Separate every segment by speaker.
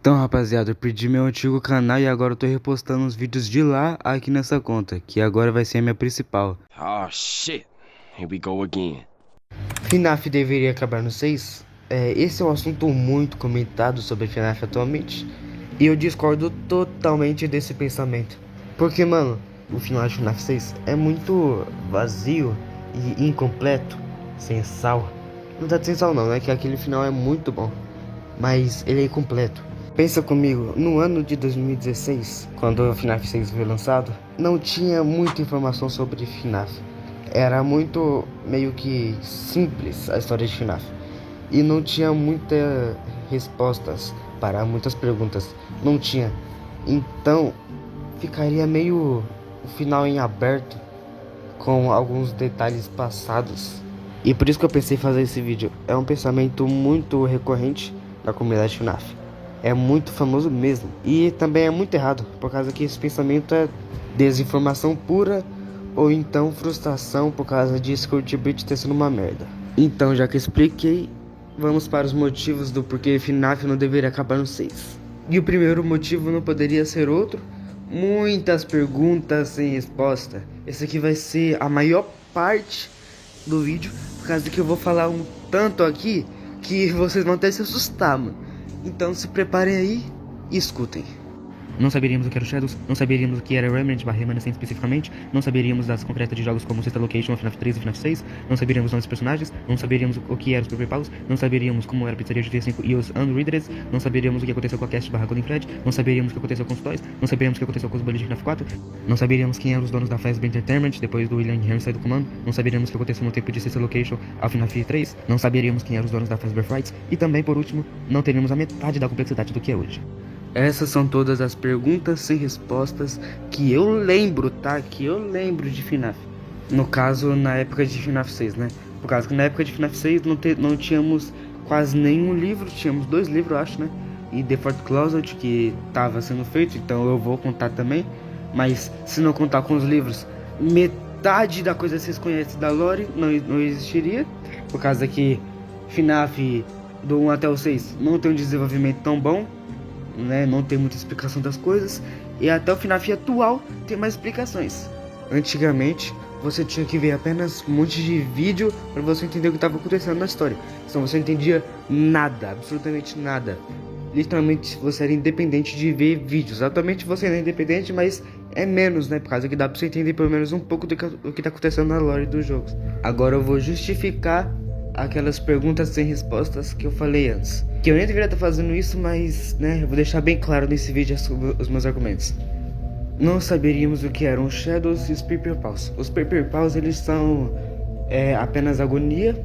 Speaker 1: Então, rapaziada, eu perdi meu antigo canal e agora eu tô repostando os vídeos de lá aqui nessa conta, que agora vai ser a minha principal.
Speaker 2: Oh shit, here we go again.
Speaker 3: FNAF deveria acabar no 6? Esse é um assunto muito comentado sobre FNAF atualmente. E eu discordo totalmente desse pensamento. Porque, mano, o final de FNAF 6 é muito vazio e incompleto, sem sal. Não tá sem sal não, né? Que aquele final é muito bom, mas ele é incompleto. Pensa comigo, no ano de 2016, quando o FNAF 6 foi lançado, não tinha muita informação sobre FNAF. Era muito, meio que simples a história de FNAF. E não tinha muitas respostas para muitas perguntas. Não tinha. Então, ficaria meio o final em aberto, com alguns detalhes passados. E por isso que eu pensei em fazer esse vídeo. É um pensamento muito recorrente na comunidade FNAF. É muito famoso mesmo. E também é muito errado, por causa que esse pensamento é desinformação pura, ou então frustração por causa de Squirt Beat ter sido uma merda. Então, já que eu expliquei, vamos para os motivos do porquê FNAF não deveria acabar no 6. E o primeiro motivo não poderia ser outro: muitas perguntas sem resposta. Esse aqui vai ser a maior parte do vídeo, por causa que eu vou falar um tanto aqui que vocês vão até se assustar, mano. Então se preparem aí e escutem.
Speaker 4: Não saberíamos o que era o Shadows, não saberíamos o que era Remnant / Remanescent especificamente, não saberíamos das concretas de jogos como Sister Location, FNAF 3 e FNAF 6, não saberíamos os nomes dos personagens, não saberíamos o que eram os Paper Pals, não saberíamos como era a pizzaria GTA 5 e os Unreaders, não saberíamos o que aconteceu com a Cast / Golden Fred, não saberíamos o que aconteceu com os Toys, não saberíamos o que aconteceu com os bullies de FNAF 4, não saberíamos quem eram os donos da Fazbear Entertainment depois do William Henry sair do comando, não saberíamos o que aconteceu no tempo de Sister Location ao FNAF 3, não saberíamos quem eram os donos da Fazbear Frights e também, por último, não teríamos a metade da complexidade do que é hoje.
Speaker 1: Essas são todas as perguntas sem respostas que eu lembro, tá? Que eu lembro de FNAF. No caso, na época de FNAF 6, né? Por causa que na época de FNAF 6 não tínhamos quase nenhum livro, tínhamos 2 livros, eu acho, né? E The Fourth Closet, que estava sendo feito, então eu vou contar também. Mas se não contar com os livros, metade da coisa que vocês conhecem da lore não existiria. Por causa que FNAF do 1 até o 6 não tem um desenvolvimento tão bom, né? Não tem muita explicação das coisas. E até o FNAF atual tem mais explicações. Antigamente você tinha que ver apenas um monte de vídeo para você entender o que estava acontecendo na história. Então você não entendia nada, absolutamente nada. Literalmente você era independente de ver vídeos. Atualmente você é independente, mas é menos, né? Por causa que dá pra você entender pelo menos um pouco do que tá acontecendo na lore dos jogos. Agora eu vou justificar aquelas perguntas sem respostas que eu falei antes. Que eu nem deveria estar fazendo isso, mas, né, eu vou deixar bem claro nesse vídeo os meus argumentos. Não saberíamos o que eram os Shadows e os Paper Pals. Os Paper Pals, eles são apenas agonia,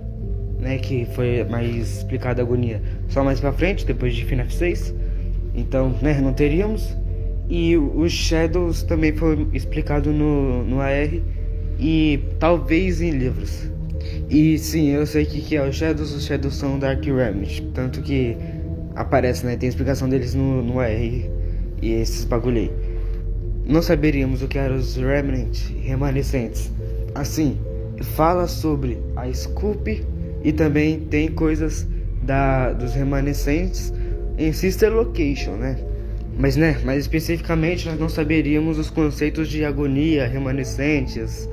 Speaker 1: né, que foi mais explicada a agonia só mais pra frente, depois de FNAF 6. Então, né, não teríamos. E os Shadows também foi explicado no AR e talvez em livros. E sim, eu sei que é os Shadows são Dark Remnant, tanto que aparece, né, tem explicação deles no AR e esses bagulho aí. Não saberíamos o que eram os Remanescentes. Assim, fala sobre a Scoop e também tem coisas dos Remanescentes em Sister Location, né? Mas especificamente nós não saberíamos os conceitos de agonia, remanescentes,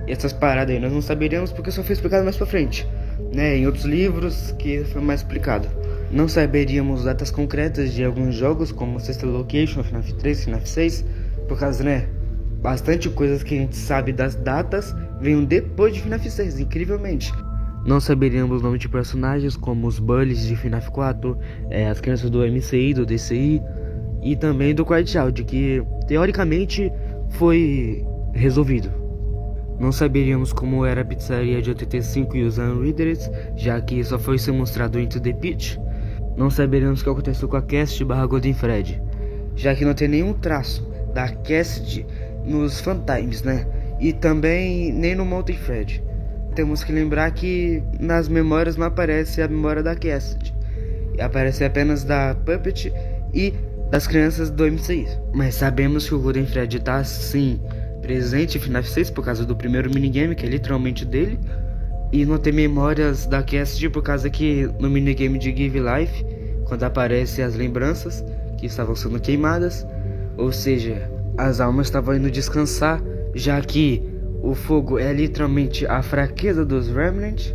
Speaker 1: essas paradas aí. Nós não saberíamos porque só foi explicado mais pra frente, né? Em outros livros que foi mais explicado. Não saberíamos datas concretas de alguns jogos como Sister Location, FNAF 3, FNAF 6, por causa, né, bastante coisas que a gente sabe das datas veio depois de FNAF 6, incrivelmente. Não saberíamos os nomes de personagens como os bullies de FNAF 4, as crianças do MCI, do DCI e também do Quiet Child, que teoricamente foi resolvido. Não saberíamos como era a pizzaria de OTT5 e os Unreaders, já que só foi ser mostrado Into the Pit. Não saberíamos o que aconteceu com a Cast / Golden Fred, já que não tem nenhum traço da Cast nos Fantimes, né? E também nem no Mountain Fred. Temos que lembrar que nas memórias não aparece a memória da Cast, aparece apenas da Puppet e das crianças do MCI. Mas sabemos que o Golden Fred tá sim presente em FNAF 6 por causa do primeiro minigame, que é literalmente dele. E não tem memórias da Cast por causa que no minigame de Give Life, quando aparecem as lembranças, que estavam sendo queimadas, ou seja, as almas estavam indo descansar, já que o fogo é literalmente a fraqueza dos Remnant.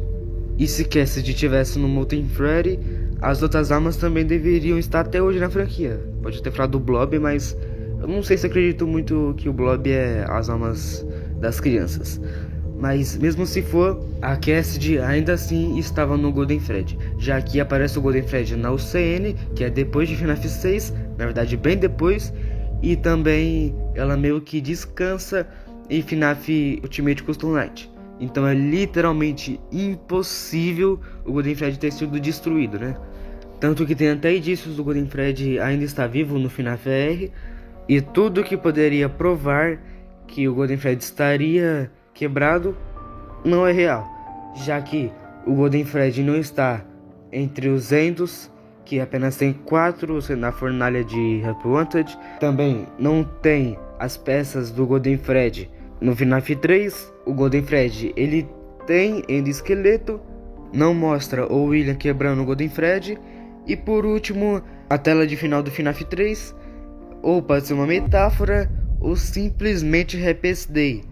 Speaker 1: E se Cassidy estivesse no Molten Freddy, as outras almas também deveriam estar até hoje na franquia. Pode ter falado do Blob, mas eu não sei se acredito muito que o Blob é as almas das crianças. Mas mesmo se for, a Cassidy ainda assim estava no Golden Freddy, já que aparece o Golden Freddy na UCN, que é depois de FNAF 6, na verdade bem depois, e também ela meio que descansa em FNAF Ultimate Custom Night. Então é literalmente impossível o Golden Freddy ter sido destruído, né? Tanto que tem até indícios do Golden Freddy ainda está vivo no FNAF R, e tudo que poderia provar que o Golden Freddy estaria quebrado não é real, já que o Golden Freddy não está entre os Endos, que apenas tem 4 na fornalha de Help Wanted. Também não tem as peças do Golden Freddy no FNAF 3. O Golden Freddy ele tem endoesqueleto, não mostra o William quebrando o Golden Freddy. E por último, a tela de final do FNAF 3, ou pode ser uma metáfora, ou simplesmente Happiest Day,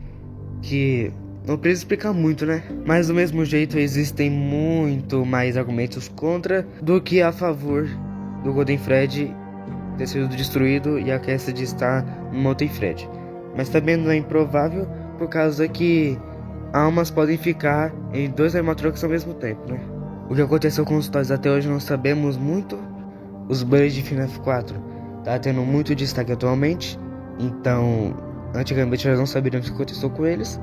Speaker 1: que não precisa explicar muito, né? Mas do mesmo jeito existem muito mais argumentos contra do que a favor do Golden Freddy ter sido destruído e a Cassidy estar no Molten Freddy. Mas também não é improvável, por causa que almas podem ficar em 2 animatronics ao mesmo tempo, né? O que aconteceu com os toys até hoje não sabemos muito. Os bugs de FNAF 4 tá tendo muito destaque atualmente, então antigamente nós não saberíamos o que aconteceu com eles.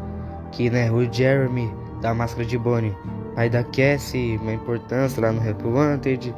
Speaker 1: Que, né, o Jeremy da máscara de Bonnie, pai da Cassie, uma importância lá no Help Wanted.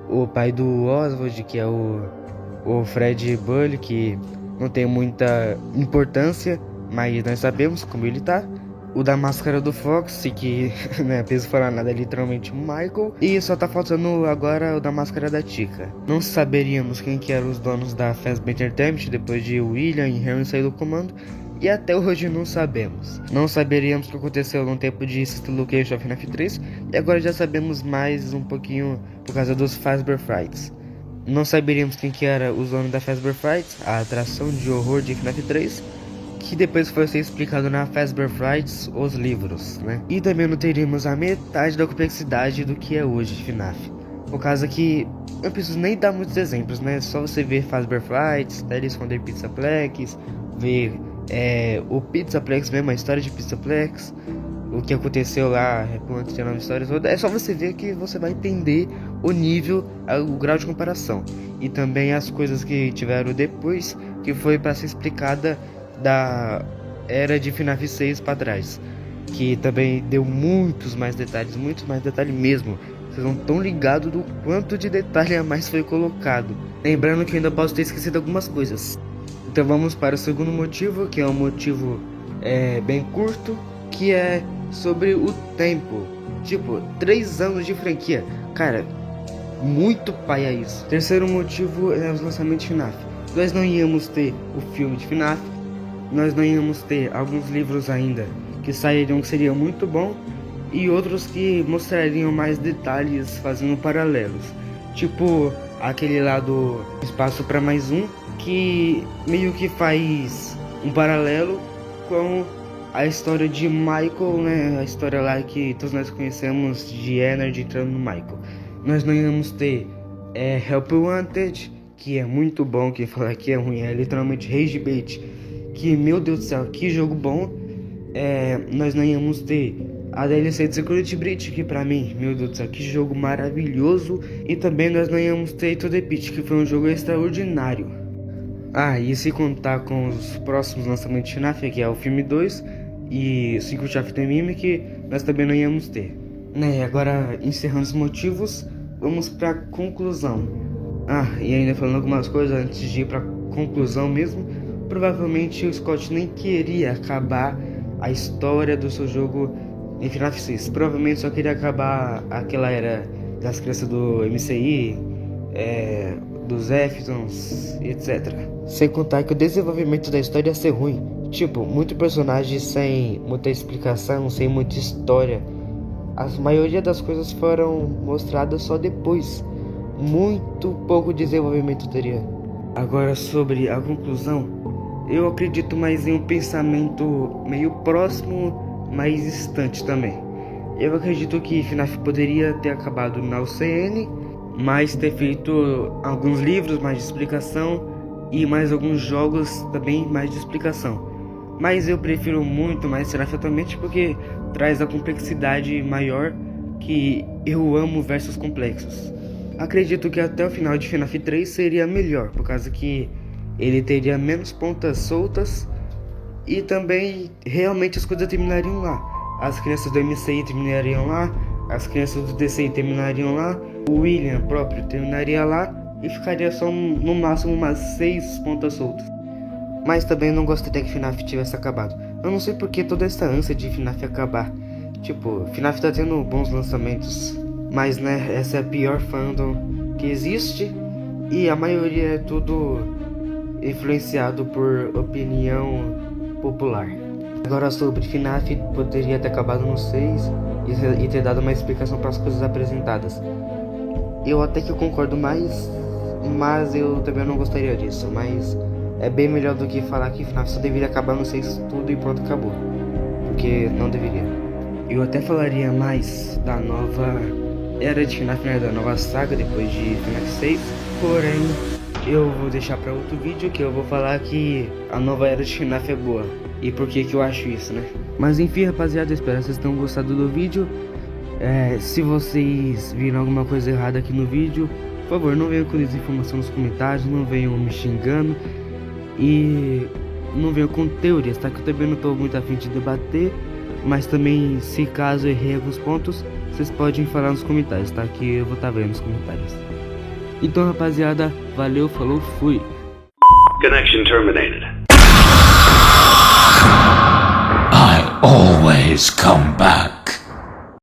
Speaker 1: O pai do Oswald, que é o Fred Bully, que não tem muita importância, mas nós sabemos como ele tá. O da máscara do Fox, que, né, preciso falar nada, é literalmente o Michael. E só tá faltando agora o da máscara da Chica. Não saberíamos quem que eram os donos da Fazbear Entertainment depois de William e Henry sair do comando. E até hoje não sabemos. Não saberíamos o que aconteceu no tempo de System Location of FNAF 3. E agora já sabemos mais um pouquinho por causa dos Fazbear Frights. Não saberíamos quem que era os donos da Fazbear Frights, a atração de horror de FNAF 3, que depois foi ser explicado na Fazbear Frights, os livros, né? E também não teríamos a metade da complexidade do que é hoje FNAF. Por causa que eu não preciso nem dar muitos exemplos, né? Só você ver Fazbear Frights, Tales from the Pizzaplex, ver o Pizzaplex mesmo, a história de Pizzaplex, o que aconteceu lá, antes de nova história toda. É só você ver que você vai entender o nível, o grau de comparação. E também as coisas que tiveram depois, que foi para ser explicada da era de FNAF 6 para trás, que também deu muitos mais detalhes mesmo. Vocês não estão ligados do quanto de detalhe a mais foi colocado. Lembrando que eu ainda posso ter esquecido algumas coisas. Então vamos para o segundo motivo, que é um motivo bem curto, que é sobre o tempo. Tipo, 3 anos de franquia. Cara, muito paia isso. Terceiro motivo é os lançamentos de FNAF. Nós não íamos ter o filme de FNAF, nós não íamos ter alguns livros ainda que sairiam, que seria muito bom, e outros que mostrariam mais detalhes fazendo paralelos. Tipo aquele lá do Espaço para Mais Um, que meio que faz um paralelo com a história de Michael, né? A história lá que todos nós conhecemos de Energy entrando no Michael. Nós não íamos ter Help Wanted, que é muito bom. Quem falar que é ruim é literalmente Rage Bait, que, meu Deus do céu, que jogo bom. Nós não íamos ter a DLC de Security Breach, que pra mim, meu Deus do céu, que jogo maravilhoso. E também nós não íamos ter To The Pit, que foi um jogo extraordinário. E se contar com os próximos lançamentos de FNAF, que é o filme 2 e Secret of the Mimic, nós também não íamos ter. Agora, encerrando os motivos, vamos pra conclusão. E ainda falando algumas coisas antes de ir pra conclusão mesmo. Provavelmente o Scott nem queria acabar a história do seu jogo em FNAF 6. Provavelmente só queria acabar aquela era das crianças do MCI, dos Zephyons, etc. Sem contar que o desenvolvimento da história ia ser ruim. Tipo, muitos personagens sem muita explicação, sem muita história. A maioria das coisas foram mostradas só depois. Muito pouco desenvolvimento teria. Agora sobre a conclusão, eu acredito mais em um pensamento meio próximo, mais distante também. Eu acredito que FNAF poderia ter acabado na UCN, mas ter feito alguns livros mais de explicação e mais alguns jogos também mais de explicação. Mas eu prefiro muito mais FNAF atualmente porque traz a complexidade maior que eu amo versus complexos. Acredito que até o final de FNAF 3 seria melhor, por causa que ele teria menos pontas soltas e também realmente as coisas terminariam lá. As crianças do MCI terminariam lá, as crianças do DCI terminariam lá, o William próprio terminaria lá e ficaria só no máximo umas 6 pontas soltas.
Speaker 3: Mas também não gostaria que FNAF tivesse acabado. Eu não sei porque toda essa ânsia de FNAF acabar. Tipo, FNAF tá tendo bons lançamentos, mas né, essa é a pior fandom que existe e a maioria é tudo influenciado por opinião popular. Agora sobre FNAF poderia ter acabado no 6 e ter dado uma explicação para as coisas apresentadas. Eu até que concordo mais, mas eu também não gostaria disso. Mas é bem melhor do que falar que FNAF só deveria acabar no 6 tudo e pronto, acabou. Porque não deveria.
Speaker 1: Eu até falaria mais da nova era de FNAF, né, da nova saga depois de FNAF 6, porém eu vou deixar para outro vídeo que eu vou falar que a nova era de FNAF é boa. E por que eu acho isso, né? Mas enfim, rapaziada, espero que vocês tenham gostado do vídeo. Se vocês viram alguma coisa errada aqui no vídeo, por favor, não venham com desinformação nos comentários, não venham me xingando e não venham com teorias, tá? Que eu também não tô muito afim de debater, mas também, se caso eu errei alguns pontos, vocês podem falar nos comentários, tá? Que eu vou estar vendo nos comentários. Então, rapaziada, valeu, falou, fui!
Speaker 5: Connection terminated.
Speaker 6: I always come back.